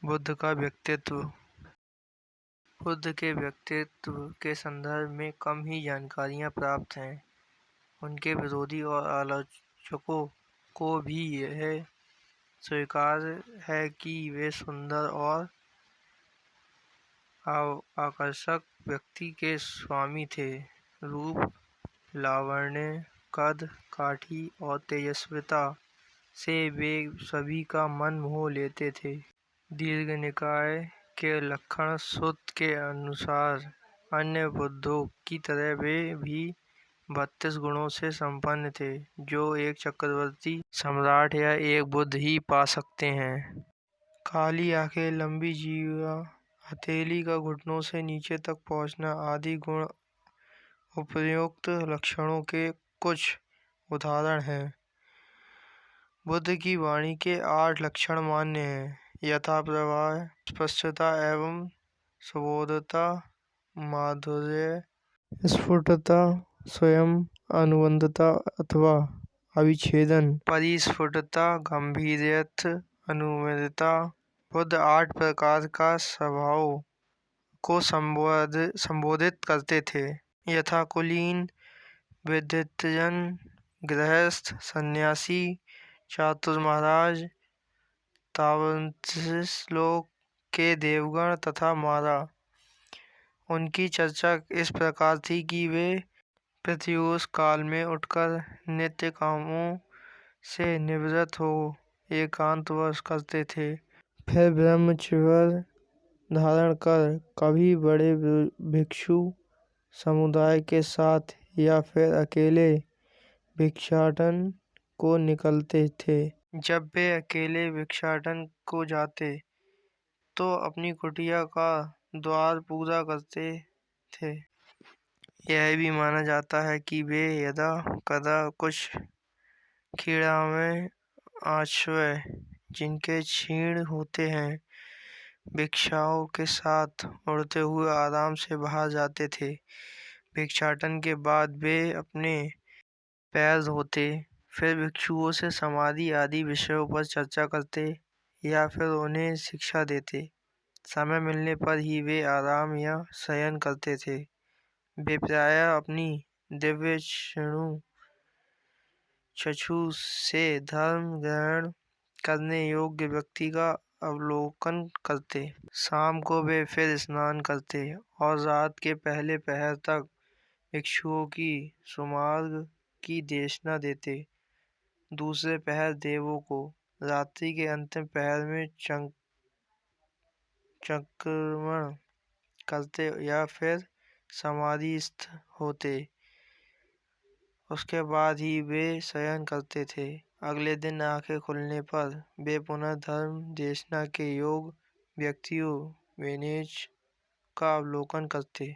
बुद्ध का व्यक्तित्व। बुद्ध के व्यक्तित्व के संदर्भ में कम ही जानकारियाँ प्राप्त हैं। उनके विरोधी और आलोचकों को भी यह स्वीकार है कि वे सुंदर और आकर्षक व्यक्ति के स्वामी थे। रूप, लावण्य, कद, काठी और तेजस्विता से वे सभी का मन मोह लेते थे। दीर्घ निकाय के लक्षण सूत्र के अनुसार अन्य बुद्धों की तरह वे भी 32 गुणों से संपन्न थे, जो एक चक्रवर्ती सम्राट या एक बुद्ध ही पा सकते हैं। काली आंखें, लंबी जीवा, हथेली का घुटनों से नीचे तक पहुंचना आदि गुण उपर्युक्त लक्षणों के कुछ उदाहरण हैं। बुद्ध की वाणी के 8 लक्षण मान्य हैं: यथा प्रवाह, स्पष्टता एवं सुबोधता, माधुर्य, स्फुटता, स्वयं अनुबंधता अथवा अविच्छेदन, परिस्फुटता, गंभीर्यर्थ, अनुमेयता। बुद्ध 8 प्रकार का स्वभाव को संबोधित करते थे: यथा कुलीन, विद्वज्जन, गृहस्थ, सन्यासी, चातुर महाराज, तावंतिश्लोक के देवगण तथा मारा। उनकी चर्चा इस प्रकार थी कि वे प्रत्यूष काल में उठकर नित्य कामों से निवृत्त हो एकांतवास करते थे। फिर ब्रह्मचर्य धारण कर कभी बड़े भिक्षु समुदाय के साथ या फिर अकेले भिक्षाटन को निकलते थे। जब वे अकेले भिक्षाटन को जाते तो अपनी कुटिया का द्वार पूरा करते थे। यह भी माना जाता है कि वे यदा कदा कुछ खीड़ामें आश्रय जिनके क्षीण होते हैं, भिक्षाओं के साथ उड़ते हुए आराम से बाहर जाते थे। भिक्षाटन के बाद वे अपने पैर धोते, फिर भिक्षुओं से समाधि आदि विषयों पर चर्चा करते या फिर उन्हें शिक्षा देते। समय मिलने पर ही वे आराम या शयन करते थे। वे प्रायः अपनी दिव्य चक्षु से धर्म ग्रहण करने योग्य व्यक्ति का अवलोकन करते। शाम को वे फिर स्नान करते और रात के पहले पहर तक भिक्षुओं की सुमार्ग की देशना देते। दूसरे पहर देवों को, रात्रि के अंतिम पहर में चंक्रमण करते या फिर समाधिस्थ होते। उसके बाद ही वे शयन करते थे। अगले दिन आंखें खुलने पर वे पुनः धर्म देशना के योग्य व्यक्तियों वेनेज का अवलोकन करते।